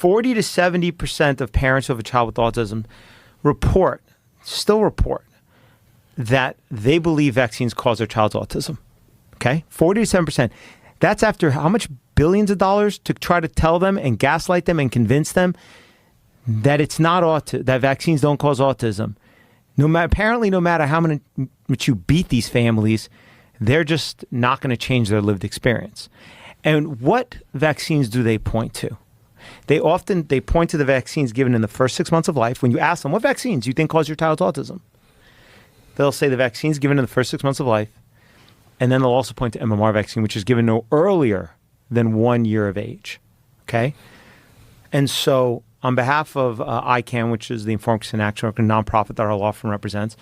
40 to 70% of parents of a child with autism still report that they believe vaccines cause their child's autism. Okay? 40 to 7%. That's after how much billions of dollars to try to tell them and gaslight them and convince them that it's not that vaccines don't cause autism. Apparently, no matter how much you beat these families, they're just not going to change their lived experience. And what vaccines do they point to? They point to the vaccines given in the first 6 months of life. When you ask them, what vaccines do you think cause your child's autism? They'll say the vaccines given in the first 6 months of life. And then they'll also point to MMR vaccine, which is given no earlier than 1 year of age. Okay? And so on behalf of ICANN, which is the Informed Consent Action, a nonprofit that our law firm represents,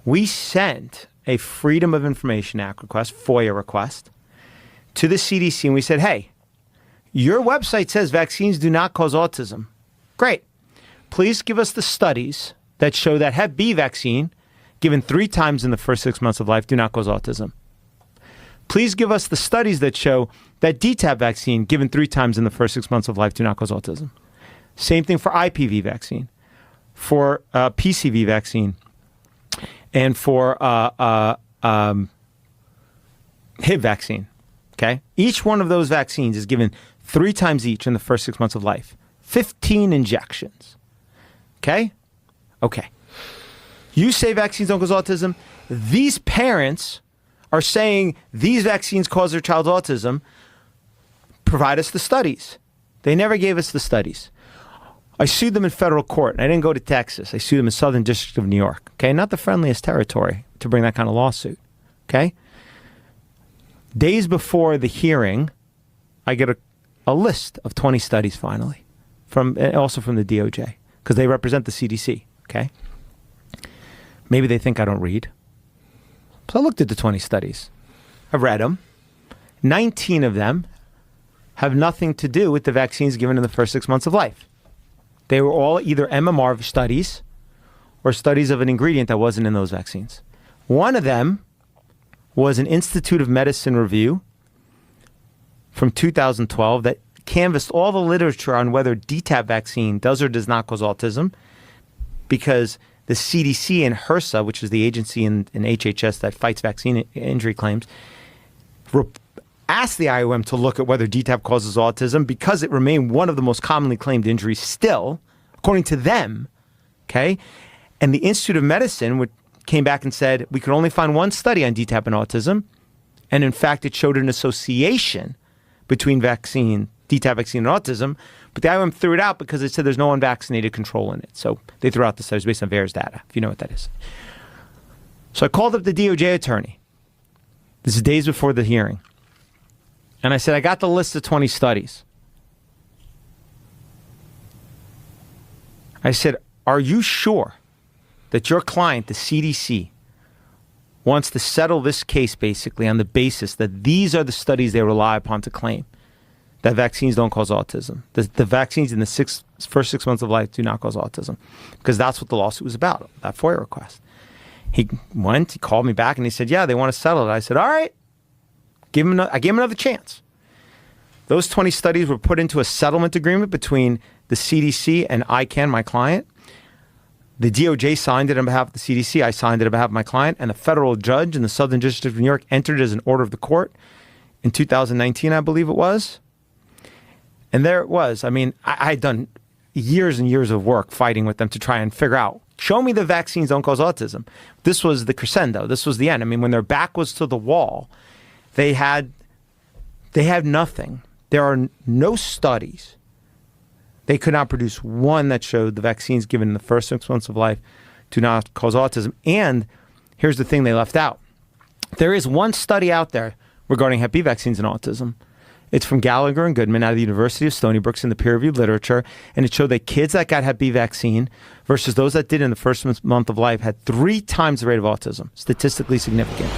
we sent a Freedom of Information Act request, FOIA request, to the CDC. And we said, hey, your website says vaccines do not cause autism. Great. Please give us the studies that show that Hep B vaccine given 3 times in the first 6 months of life do not cause autism. Please give us the studies that show that DTaP vaccine given 3 times in the first 6 months of life do not cause autism. Same thing for IPV vaccine, for PCV vaccine, and for HIV vaccine. Okay? Each one of those vaccines is given 3 times each in the first 6 months of life. 15 injections. Okay? Okay. You say vaccines don't cause autism. These parents are saying these vaccines cause their child's autism. Provide us the studies. They never gave us the studies. I sued them in federal court. I didn't go to Texas. I sued them in Southern District of New York. Okay? Not the friendliest territory to bring that kind of lawsuit. Okay? Days before the hearing, I get a list of 20 studies finally, also from the DOJ, because they represent the CDC. Okay? Maybe they think I don't read. So I looked at the 20 studies. I've read them. 19 of them have nothing to do with the vaccines given in the first 6 months of life. They were all either MMR studies or studies of an ingredient that wasn't in those vaccines. One of them was an Institute of Medicine review from 2012 that canvassed all the literature on whether DTaP vaccine does or does not cause autism, because the CDC and HRSA, which is the agency in HHS that fights vaccine injury claims, asked the IOM to look at whether DTaP causes autism because it remained one of the most commonly claimed injuries still, according to them. Okay? And the Institute of Medicine came back and said, we could only find one study on DTaP and autism. And in fact, it showed an association between DTaP vaccine and autism. But the IOM threw it out because it said there's no unvaccinated control in it. So they threw out the studies based on VAERS data, if you know what that is. So I called up the DOJ attorney. This is days before the hearing. And I said, I got the list of 20 studies. I said, are you sure that your client, the CDC, wants to settle this case basically on the basis that these are the studies they rely upon to claim that vaccines don't cause autism? The vaccines in the first 6 months of life do not cause autism, because that's what the lawsuit was about, that FOIA request. He called me back and he said, yeah, they want to settle it. I said, all right. I gave him another chance. Those 20 studies were put into a settlement agreement between the CDC and ICANN, my client. The DOJ signed it on behalf of the CDC. I signed it on behalf of my client. And the federal judge in the Southern District of New York entered it as an order of the court in 2019, I believe it was. And there it was. I mean, I had done years and years of work fighting with them to try and figure out, show me the vaccines don't cause autism. This was the crescendo. This was the end. I mean, when their back was to the wall, they had nothing. There are no studies. They could not produce one that showed the vaccines given in the first 6 months of life do not cause autism. And here's the thing they left out. There is one study out there regarding Hep B vaccines and autism. It's from Gallagher and Goodman out of the University of Stony Brook in the peer-reviewed literature, and it showed that kids that got Hep B vaccine versus those that did in the first month of life had 3 times the rate of autism, statistically significant.